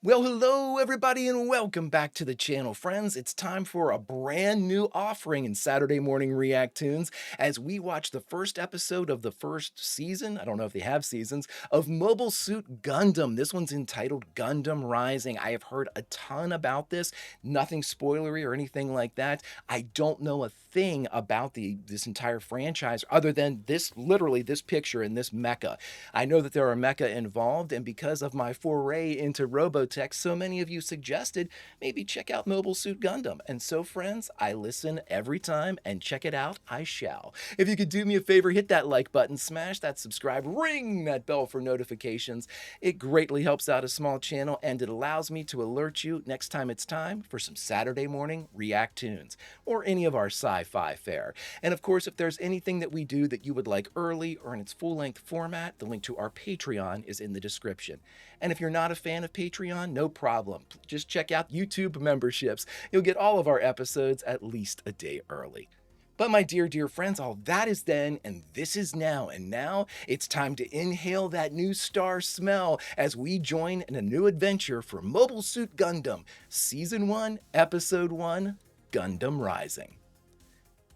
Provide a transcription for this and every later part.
Well, hello everybody and welcome back to the channel, friends. It's time for a brand new offering in Saturday morning React-TOONS as we watch the first episode of the first season, I don't know if they have seasons, of Mobile Suit Gundam. This one's entitled Gundam Rising. I have heard a ton about this, nothing spoilery or anything like that. I don't know a thing about this entire franchise other than literally this picture and this mecha. I know that there are mecha involved, and because of my foray into Robotech, so many of you suggested maybe check out Mobile Suit Gundam. And so, friends, I listen every time, and check it out, I shall. If you could do me a favor, hit that like button, smash that subscribe, ring that bell for notifications. It greatly helps out a small channel, and it allows me to alert you next time it's time for some Saturday morning React-TOONS, or any of our sci-fi fare. And of course, if there's anything that we do that you would like early or in its full-length format, the link to our Patreon is in the description. And if you're not a fan of Patreon, no problem. Just check out YouTube memberships. You'll get all of our episodes at least a day early. But my dear friends, all that is then, and this is now. And now it's time to inhale that new star smell as we join in a new adventure for Mobile Suit Gundam, Season 1, Episode 1, Gundam Rising.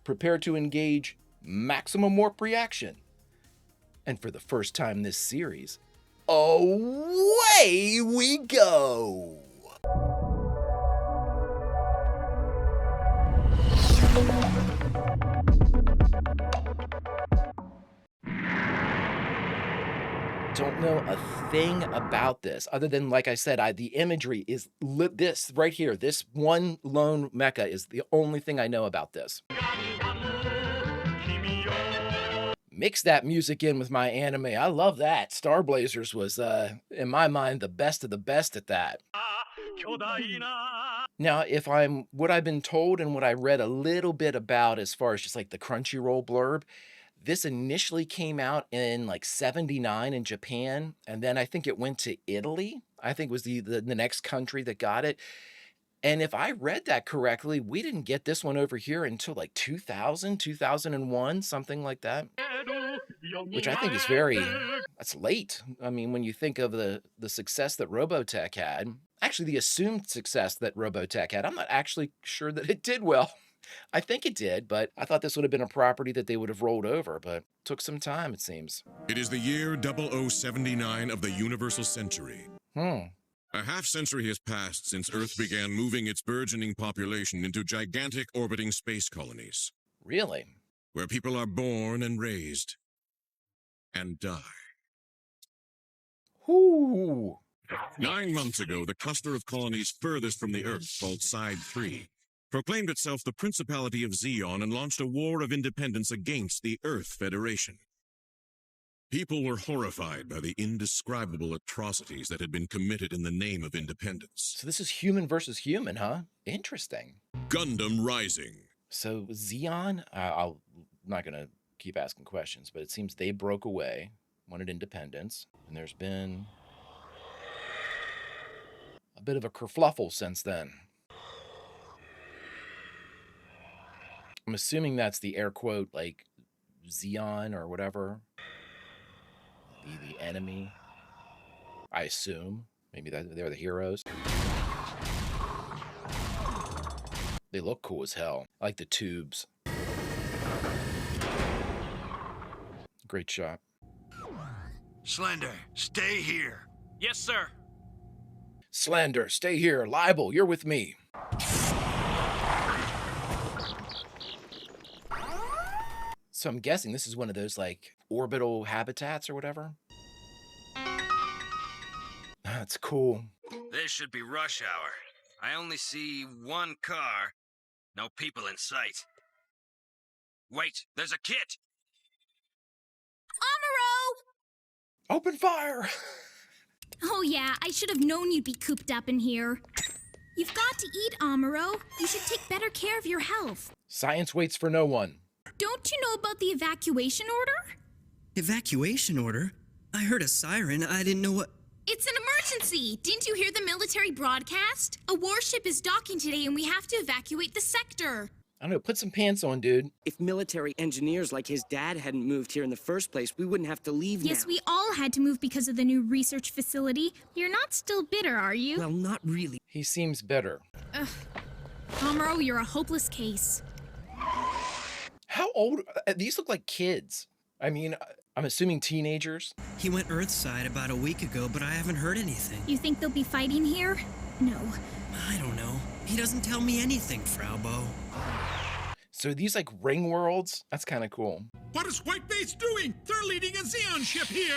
Prepare to engage maximum warp reaction. And for the first time this series, away we go! Don't know a thing about this other than, like I said, the imagery is this right here. This one lone mecha is the only thing I know about this. Mix that music in with my anime. I love that. Star Blazers was, in my mind, the best of the best at that. Now, what I've been told and what I read a little bit about as far as just like the Crunchyroll blurb, this initially came out in like '79 in Japan, and then I think it went to Italy. I think was the next country that got it. And if I read that correctly, we didn't get this one over here until like 2000, 2001, something like that. Which I think is that's late. I mean, when you think of the success that Robotech had, actually the assumed success that Robotech had, I'm not actually sure that it did well. I think it did, but I thought this would have been a property that they would have rolled over, but it took some time, it seems. It is the year 0079 of the Universal Century. A half-century has passed since Earth began moving its burgeoning population into gigantic orbiting space colonies. Really? Where people are born and raised and die. Ooh. 9 months ago, the cluster of colonies furthest from the Earth, called Side 3, proclaimed itself the Principality of Zeon and launched a war of independence against the Earth Federation. People were horrified by the indescribable atrocities that had been committed in the name of independence. So this is human versus human, huh? Interesting. Gundam Rising. So Zeon, I'm not going to keep asking questions, but it seems they broke away, wanted independence, and there's been a bit of a kerfluffle since then. I'm assuming that's the air quote, like, Zeon or whatever. The enemy. I assume. Maybe they're the heroes. They look cool as hell. I like the tubes. Great shot. Slender, stay here. Yes, sir. Slender, stay here. Libel, you're with me. So I'm guessing this is one of those, like, orbital habitats or whatever. That's cool. This should be rush hour. I only see one car. No people in sight. Wait, there's a kit! Amuro! Open fire! Oh yeah, I should have known you'd be cooped up in here. You've got to eat, Amuro. You should take better care of your health. Science waits for no one. Don't you know about the evacuation order? Evacuation order? I heard a siren. I didn't know what... It's an emergency! Didn't you hear the military broadcast? A warship is docking today and we have to evacuate the sector. I don't know, put some pants on, dude. If military engineers like his dad hadn't moved here in the first place, we wouldn't have to leave now. Yes, we all had to move because of the new research facility. You're not still bitter, are you? Well, not really. He seems bitter. Amuro, you're a hopeless case. How old? These look like kids. I mean, I'm assuming teenagers. He went Earthside about a week ago, but I haven't heard anything. You think they'll be fighting here? No. I don't know. He doesn't tell me anything, Frau Bo. So these like ring worlds? That's kind of cool. What is White Base doing? They're leading a Xeon ship here.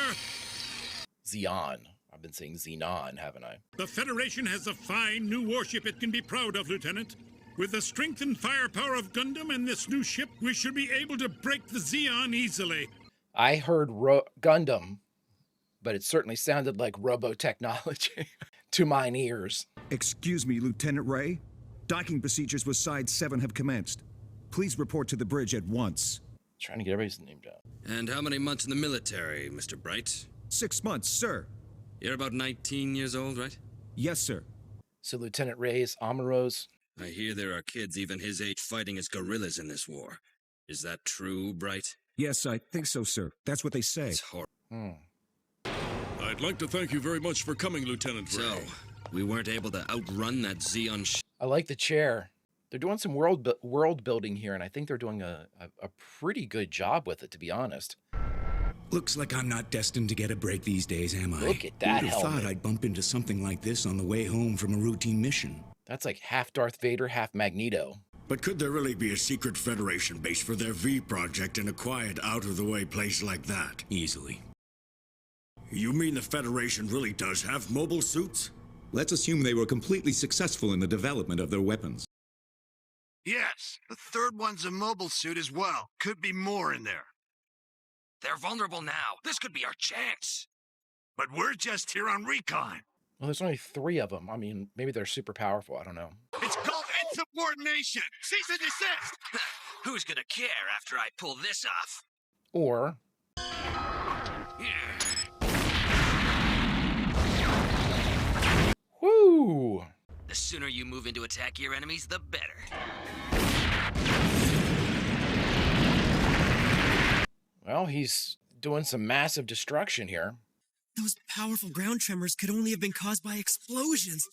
Xeon. I've been saying Xenon, haven't I? The Federation has a fine new warship it can be proud of, Lieutenant. With the strength and firepower of Gundam and this new ship, we should be able to break the Xeon easily. I heard Gundam, but it certainly sounded like robo-technology to mine ears. Excuse me, Lieutenant Ray. Docking procedures with Side 7 have commenced. Please report to the bridge at once. Trying to get everybody's name down. And how many months in the military, Mr. Bright? 6 months, sir. You're about 19 years old, right? Yes, sir. So Lieutenant Ray's, Amuro's. I hear there are kids even his age fighting as guerrillas in this war. Is that true, Bright? Yes, I think so, sir. That's what they say. It's horrible. I'd like to thank you very much for coming, Lieutenant Ray. So, we weren't able to outrun that Xeon I like the chair. They're doing some world building here, and I think they're doing a pretty good job with it, to be honest. Looks like I'm not destined to get a break these days, am I? Look at that Who'd have helmet. thought I'd bump into something like this on the way home from a routine mission. That's like half Darth Vader, half Magneto. But could there really be a secret Federation base for their V project in a quiet, out-of-the-way place like that? Easily. You mean the Federation really does have mobile suits? Let's assume they were completely successful in the development of their weapons. Yes, the third one's a mobile suit as well. Could be more in there. They're vulnerable now. This could be our chance. But we're just here on recon. Well, there's only 3 of them. I mean, maybe they're super powerful. I don't know. It's called insubordination. Cease and desist. Who's gonna care after I pull this off? Or whoo! The sooner you move into attack your enemies, the better. Well, he's doing some massive destruction here. Those powerful ground tremors could only have been caused by explosions.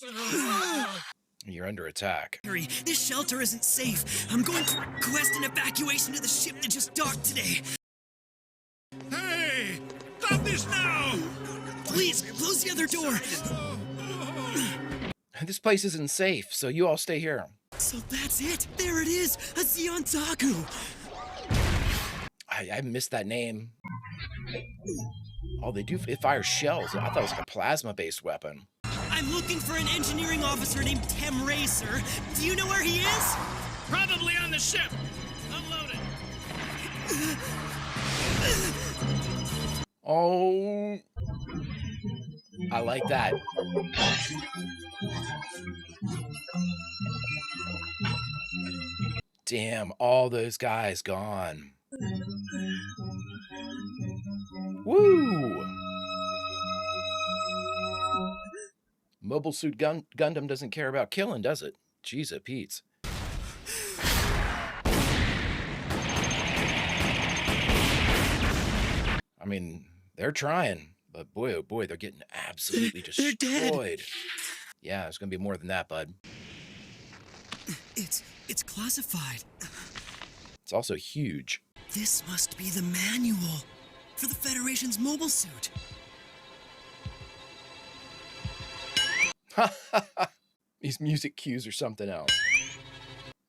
You're under attack. Harry, this shelter isn't safe. I'm going to request an evacuation to the ship that just docked today. Hey! Stop this now! Please, close the other door. This place isn't safe, so you all stay here. So that's it. There it is. A Xeon Taku. I missed that name. Oh, it fires shells. I thought it was like a plasma-based weapon. I'm looking for an engineering officer named Tem Racer. Do you know where he is? Probably on the ship. Unload it. Oh, I like that. Damn, all those guys gone. Woo! Mobile Suit Gundam doesn't care about killing, does it? Jeez, it Pete's. I mean, they're trying, but boy, oh boy, they're getting absolutely destroyed. They're dead. Yeah, there's gonna be more than that, bud. It's classified. It's also huge. This must be the manual for the Federation's mobile suit. These music cues are something else.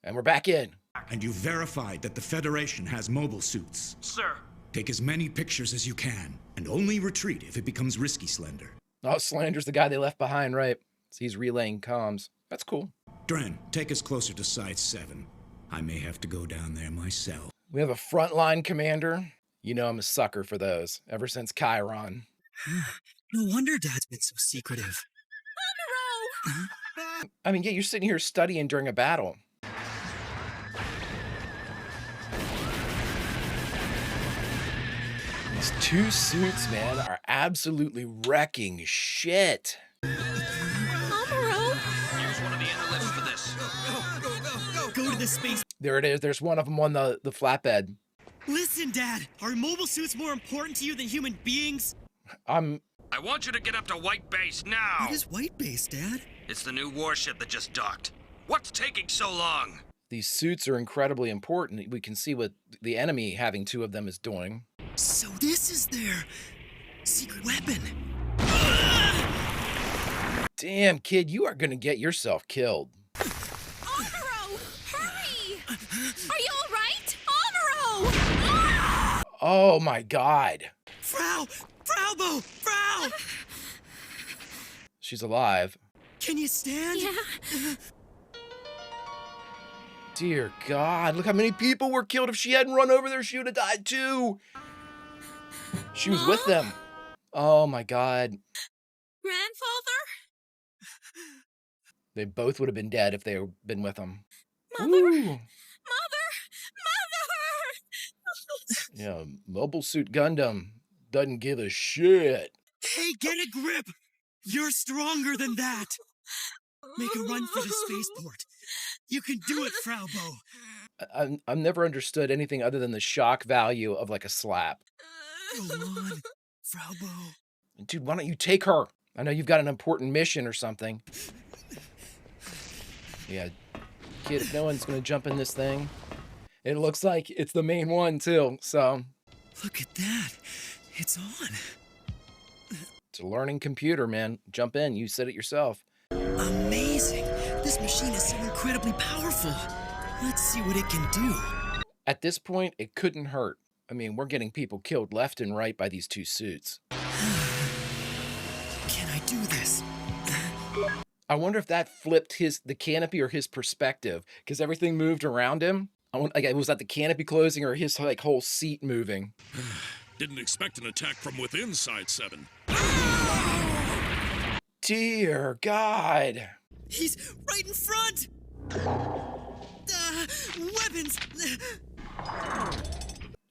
And we're back in. And you verified that the Federation has mobile suits. Sir. Take as many pictures as you can, and only retreat if it becomes risky, Slender. Oh, Slender's the guy they left behind, right? So he's relaying comms. That's cool. Dren, take us closer to Side 7. I may have to go down there myself. We have a frontline commander. You know I'm a sucker for those, ever since Chiron. No wonder Dad's been so secretive. I mean, yeah, you're sitting here studying during a battle. These 2 suits, man, are absolutely wrecking shit. Amuro! Here's one of the inner lifts for this. Go to the space. There it is. There's one of them on the flatbed. Listen, Dad. Are mobile suits more important to you than human beings? I want you to get up to White Base now! What is White Base, Dad? It's the new warship that just docked. What's taking so long? These suits are incredibly important. We can see what the enemy having two of them is doing. So this is their secret weapon. Damn, kid, you are gonna get yourself killed. Amuro! Hurry! Are you all right? Amuro! Oh my God. Frau! Frau! She's alive. Can you stand? Yeah. Dear God, look how many people were killed. If she hadn't run over there, she would have died too. She was with them. Oh my God. Grandfather? They both would have been dead if they had been with him. Mother? Woo. Mother! Yeah, Mobile Suit Gundam doesn't give a shit. Hey, get a grip! You're stronger than that! Make a run for the spaceport. You can do it, Frau Bo. I've never understood anything other than the shock value of like a slap. Go on, Frau Bo. Dude, why don't you take her? I know you've got an important mission or something. Yeah, kid, if no one's gonna jump in this thing. It looks like it's the main one too, so. Look at that. It's on. It's a learning computer, man. Jump in, you said it yourself. Amazing. This machine is so incredibly powerful. Let's see what it can do. At this point, it couldn't hurt. I mean, we're getting people killed left and right by these two suits. Can I do this? I wonder if that flipped the canopy or his perspective, because everything moved around him. Was that the canopy closing or his like whole seat moving? Didn't expect an attack from within Side 7. Dear God. He's right in front! Weapons!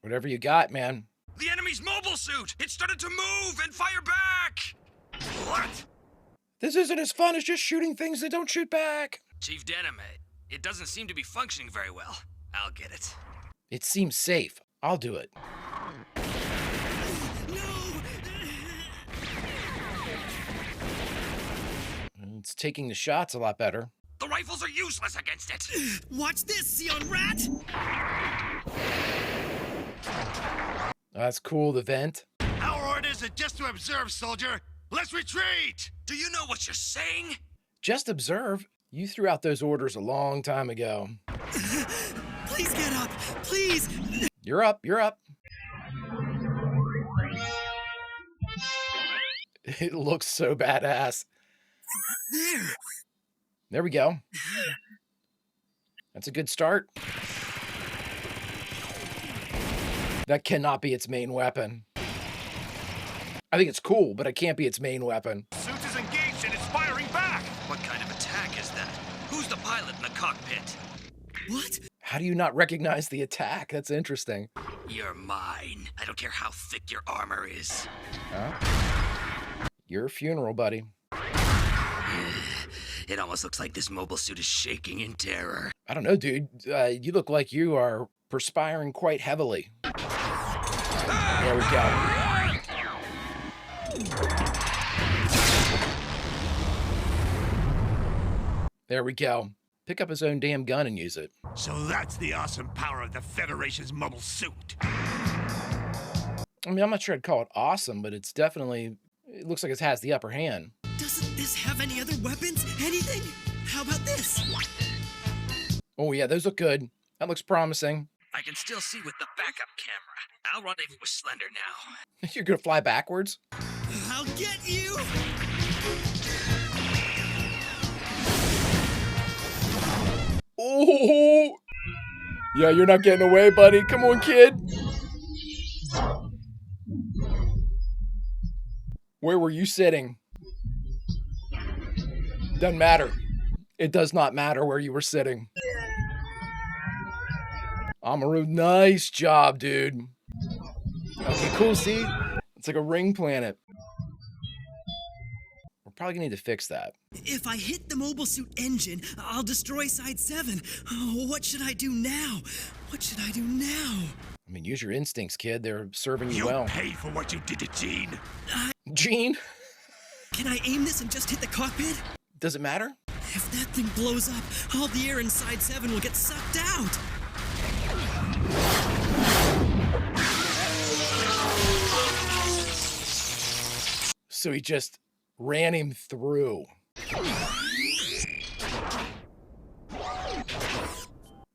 Whatever you got, man. The enemy's mobile suit! It started to move and fire back! What? This isn't as fun as just shooting things that don't shoot back. Chief Denim, it doesn't seem to be functioning very well. I'll get it. It seems safe. I'll do it. It's taking the shots a lot better. The rifles are useless against it! Watch this, Zeon Rat! That's cool, the vent. Our orders are just to observe, soldier. Let's retreat! Do you know what you're saying? Just observe. You threw out those orders a long time ago. Please get up! Please! You're up, you're up. It looks so badass. There we go. That's a good start. That cannot be its main weapon. I think it's cool, but it can't be its main weapon. Suit is engaged and it's firing back! What kind of attack is that? Who's the pilot in the cockpit? What? How do you not recognize the attack? That's interesting. You're mine. I don't care how thick your armor is. Huh? Your funeral, buddy. It almost looks like this mobile suit is shaking in terror. I don't know, dude. You look like you are perspiring quite heavily. There we go. There we go. Pick up his own damn gun and use it. So that's the awesome power of the Federation's mobile suit. I mean, I'm not sure I'd call it awesome, but it's definitely, it looks like it has the upper hand. Doesn't this have any other weapons? Anything? How about this? Oh yeah, those look good. That looks promising. I can still see with the backup camera. I'll rendezvous with Slender now. You're gonna fly backwards? I'll get you! Oh! Yeah, you're not getting away, buddy. Come on, kid. Where were you sitting? Doesn't matter. It does not matter where you were sitting. Amaru, nice job, dude. Okay, cool, see? It's like a ring planet. We're probably gonna need to fix that. If I hit the mobile suit engine, I'll destroy Side 7. Oh, what should I do now? What should I do now? I mean, use your instincts, kid. They're serving you well. Pay for what you did to Gene. Gene? Can I aim this and just hit the cockpit? Does it matter? If that thing blows up, all the air inside 7 will get sucked out. So he just ran him through.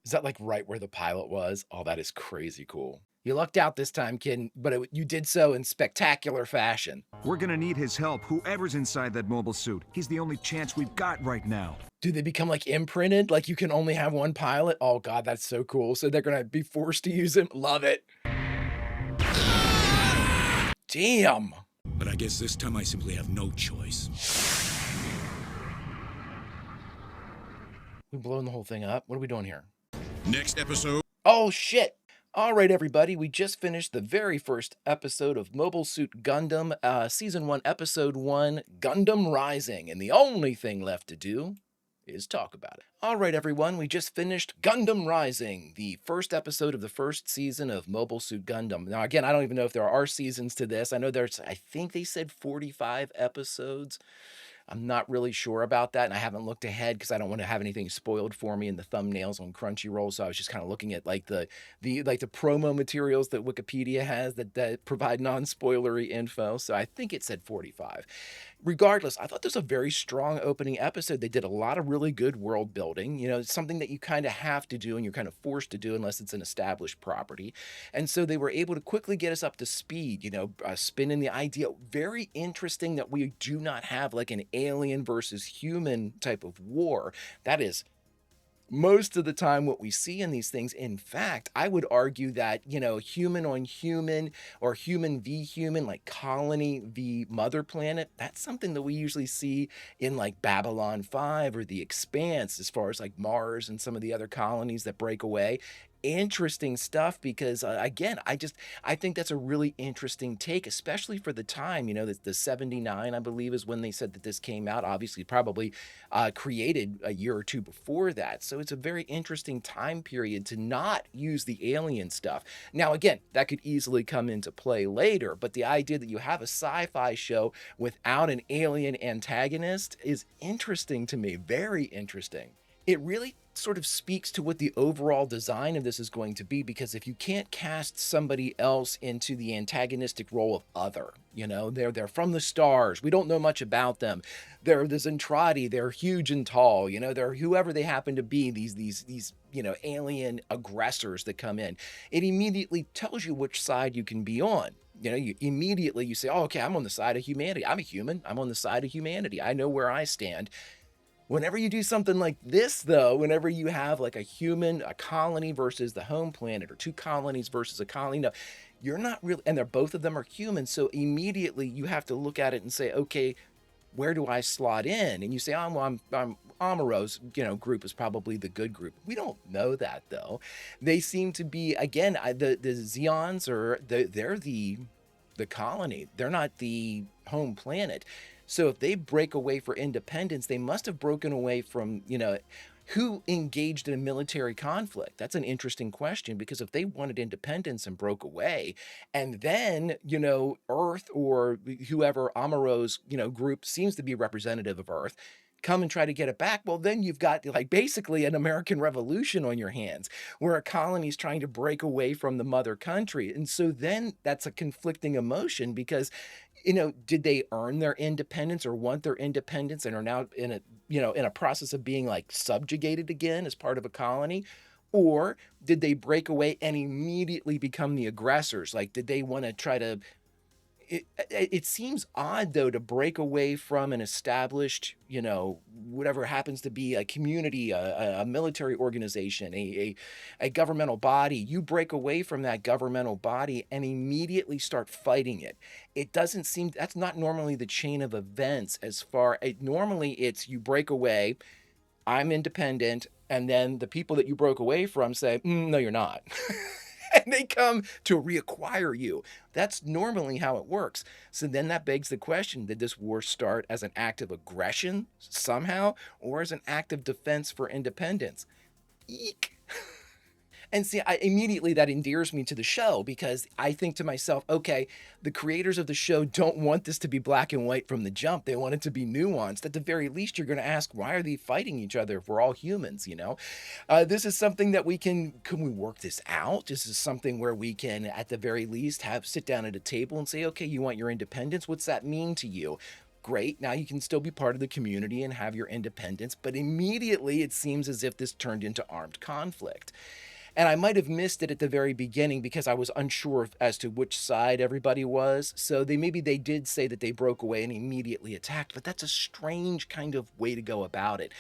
Is that like right where the pilot was? Oh, that is crazy cool. You lucked out this time, kid, but you did so in spectacular fashion. We're gonna need his help, whoever's inside that mobile suit. He's the only chance we've got right now. Do they become like imprinted? Like you can only have one pilot? Oh God, that's so cool. So they're gonna be forced to use him? Love it. Damn. But I guess this time I simply have no choice. We blowing the whole thing up? What are we doing here? Next episode. Oh shit. All right, everybody, we just finished the very first episode of Mobile Suit Gundam, Season 1, Episode 1, Gundam Rising, and the only thing left to do is talk about it. All right, everyone, we just finished Gundam Rising, the first episode of the first season of Mobile Suit Gundam. Now, again, I don't even know if there are seasons to this. I know I think they said 45 episodes. I'm not really sure about that, and I haven't looked ahead because I don't want to have anything spoiled for me in the thumbnails on Crunchyroll. So I was just kind of looking at like the promo materials that Wikipedia has that provide non-spoilery info. So I think it said 45. Regardless, I thought this was a very strong opening episode. They did a lot of really good world building. You know, it's something that you kind of have to do and you're kind of forced to do unless it's an established property. And so they were able to quickly get us up to speed, you know, spinning the idea. Very interesting that we do not have like an alien versus human type of war. That is most of the time what we see in these things. In fact, I would argue that, you know, human on human or human v human, like colony v mother planet, that's something that we usually see in like Babylon 5 or The Expanse, as far as like Mars and some of the other colonies that break away. Interesting stuff because again, I think that's a really interesting take, especially for the time. You know, the 79, I believe, is when they said that this came out. Obviously probably created a year or two before that, so it's a very interesting time period to not use the alien stuff. Now again, that could easily come into play later, but the idea that you have a sci-fi show without an alien antagonist is interesting to me. Very interesting. It really sort of speaks to what the overall design of this is going to be, because if you can't cast somebody else into the antagonistic role of other, you know, they're from the stars, we don't know much about them, they're the Zentradi, they're huge and tall, you know, they're whoever they happen to be, these you know, alien aggressors that come in, it immediately tells you which side you can be on. You know, you say, oh, okay, I'm on the side of humanity. I'm a human. I'm on the side of humanity. I know where I stand. Whenever you do something like this, though, whenever you have like a colony versus the home planet, or two colonies versus a colony, no, you're not really, and both of them are human. So immediately you have to look at it and say, okay, where do I slot in? And you say, oh, well, I'm Amuro's, you know, group is probably the good group. We don't know that, though. They seem to be, again, the Zeons they're the colony. They're not the home planet. So if they break away for independence, they must have broken away from, you know, who engaged in a military conflict? That's an interesting question, because if they wanted independence and broke away, and then, you know, Earth or whoever Amuro's, you know, group seems to be representative of Earth, come and try to get it back, well, then you've got like basically an American Revolution on your hands, where a colony is trying to break away from the mother country. And so then that's a conflicting emotion, because, you know, did they earn their independence or want their independence and are now in a process of being like subjugated again as part of a colony? Or did they break away and immediately become the aggressors? Like, did they want to try to, it seems odd, though, to break away from an established, you know, whatever happens to be a community, a military organization, a governmental body. You break away from that governmental body and immediately start fighting it. It doesn't seem, that's not normally the chain of events. Normally it's you break away, I'm independent, and then the people that you broke away from say, no, you're not. and they come to reacquire you. That's normally how it works. So then that begs the question, did this war start as an act of aggression somehow, or as an act of defense for independence? Eek. And see, immediately that endears me to the show because I think to myself, okay, the creators of the show don't want this to be black and white from the jump. They want it to be nuanced. At the very least, you're going to ask, why are they fighting each other if we're all humans, you know? This is something that can we work this out? This is something where we can, at the very least, sit down at a table and say, okay, you want your independence? What's that mean to you? Great. Now you can still be part of the community and have your independence. But immediately it seems as if this turned into armed conflict. And I might have missed it at the very beginning because I was unsure as to which side everybody was. So maybe they did say that they broke away and immediately attacked, but that's a strange kind of way to go about it.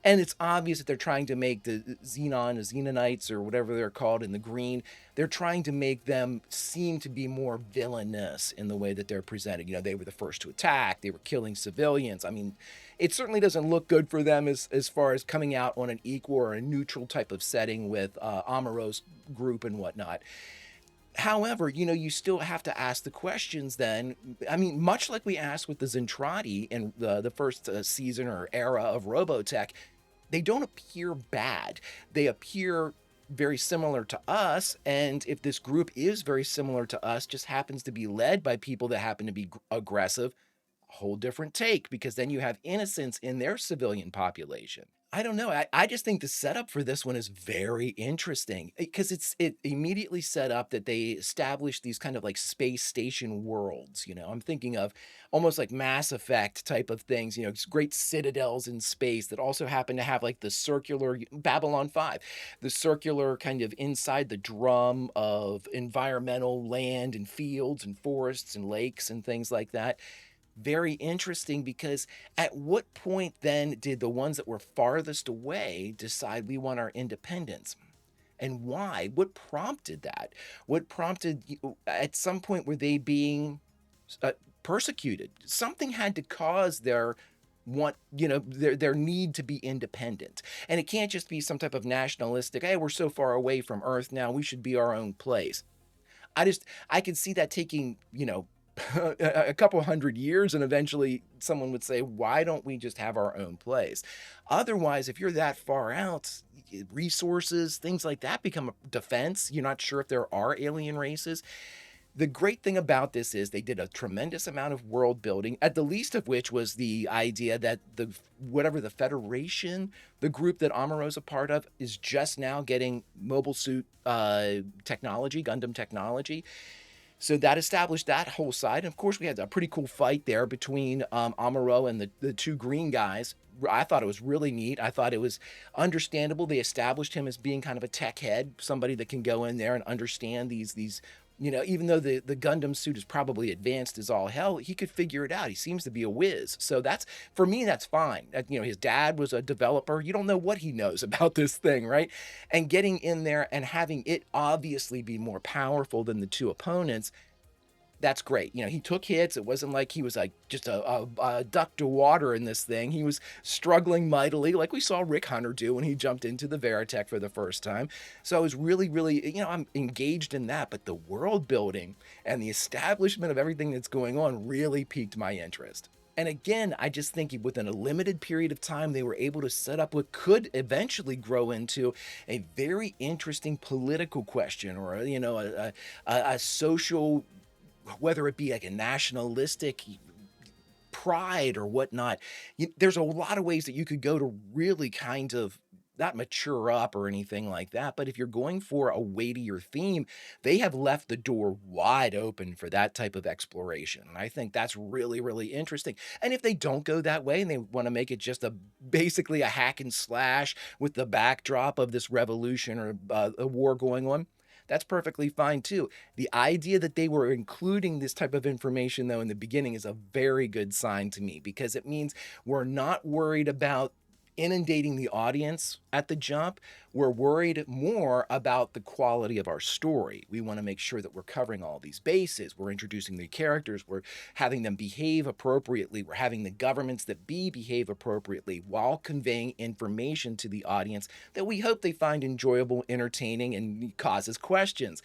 And it's obvious that they're trying to make the Xenonites, or whatever they're called in the green, they're trying to make them seem to be more villainous in the way that they're presented. You know, they were the first to attack. They were killing civilians. I mean, it certainly doesn't look good for them as far as coming out on an equal or a neutral type of setting with Amuro's group and whatnot. However, you know, you still have to ask the questions then. I mean, much like we asked with the Zentradi in the first season or era of Robotech, they don't appear bad. They appear very similar to us. And if this group is very similar to us, just happens to be led by people that happen to be aggressive, a whole different take, because then you have innocents in their civilian population. I don't know. I just think the setup for this one is very interesting because it immediately set up that they established these kind of like space station worlds. You know, I'm thinking of almost like Mass Effect type of things, you know, great citadels in space that also happen to have like the circular Babylon 5, the circular kind of inside the drum of environmental land and fields and forests and lakes and things like that. Very interesting, because at what point then did the ones that were farthest away decide we want our independence? And why? What prompted that? What prompted, at some point, were they being persecuted? Something had to cause their their need to be independent. And it can't just be some type of nationalistic, hey, we're so far away from Earth now, we should be our own place. I could see that taking, a couple hundred years, and eventually someone would say, why don't we just have our own place? Otherwise, if you're that far out, resources, things like that become a defense. You're not sure if there are alien races. The great thing about this is they did a tremendous amount of world building, at the least of which was the idea that the Federation, the group that Amuro's a part of, is just now getting mobile suit technology, Gundam technology. So that established that whole side. And of course, we had a pretty cool fight there between Amuro and the two green guys. I thought it was really neat. I thought it was understandable. They established him as being kind of a tech head, somebody that can go in there and understand these even though the Gundam suit is probably advanced as all hell, he could figure it out. He seems to be a whiz. So that's, for me, that's fine. His dad was a developer. You don't know what he knows about this thing, right? And getting in there and having it obviously be more powerful than the two opponents, that's great. He took hits. It wasn't like he was like just a duck to water in this thing. He was struggling mightily, like we saw Rick Hunter do when he jumped into the Veritech for the first time. So I was really, really, I'm engaged in that. But the world building and the establishment of everything that's going on really piqued my interest. And again, I just think within a limited period of time, they were able to set up what could eventually grow into a very interesting political question, or, a social, whether it be like a nationalistic pride or whatnot. There's a lot of ways that you could go to really kind of not mature up or anything like that. But if you're going for a weightier theme, they have left the door wide open for that type of exploration. And I think that's really, really interesting. And if they don't go that way and they want to make it just basically a hack and slash with the backdrop of this revolution or a war going on, that's perfectly fine too. The idea that they were including this type of information, though, in the beginning is a very good sign to me, because it means we're not worried about inundating the audience at the jump. We're worried more about the quality of our story. We want to make sure that we're covering all these bases. We're introducing the characters. We're having them behave appropriately. We're having the governments that behave appropriately while conveying information to the audience that we hope they find enjoyable, entertaining, and causes questions.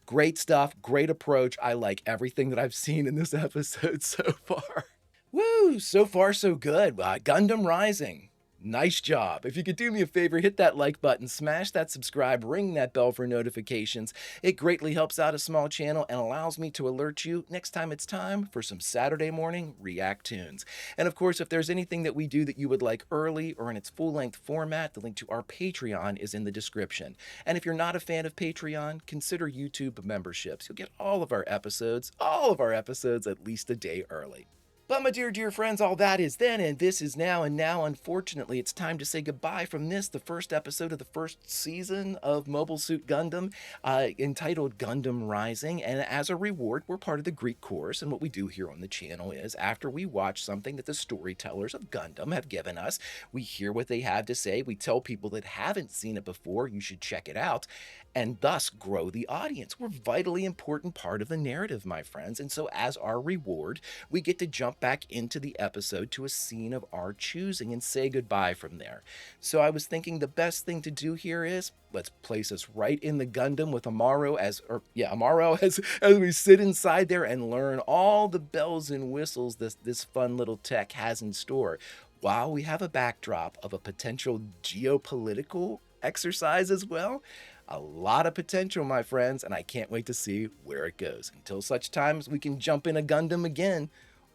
Great stuff, great approach. I like everything that I've seen in this episode so far. Woo, so far so good. Gundam Rising. Nice job. If you could do me a favor, hit that like button, smash that subscribe, ring that bell for notifications. It greatly helps out a small channel and allows me to alert you next time it's time for some Saturday morning React-Toons. And of course, if there's anything that we do that you would like early or in its full-length format, the link to our Patreon is in the description. And if you're not a fan of Patreon, consider YouTube memberships. You'll get all of our episodes at least a day early. But my dear friends, all that is then, and this is now, and now, unfortunately, it's time to say goodbye from this, the first episode of the first season of Mobile Suit Gundam, entitled Gundam Rising, and as a reward, we're part of the Greek course, and what we do here on the channel is, after we watch something that the storytellers of Gundam have given us, we hear what they have to say, we tell people that haven't seen it before, you should check it out, and thus grow the audience. We're a vitally important part of the narrative, my friends, and so as our reward, we get to jump back into the episode to a scene of our choosing and say goodbye from there. So I was thinking the best thing to do here is, let's place us right in the Gundam with Amaro as we sit inside there and learn all the bells and whistles this fun little tech has in store, while we have a backdrop of a potential geopolitical exercise as well. A lot of potential, my friends, and I can't wait to see where it goes. Until such times we can jump in a Gundam again,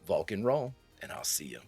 Vulcan roll, and I'll see you.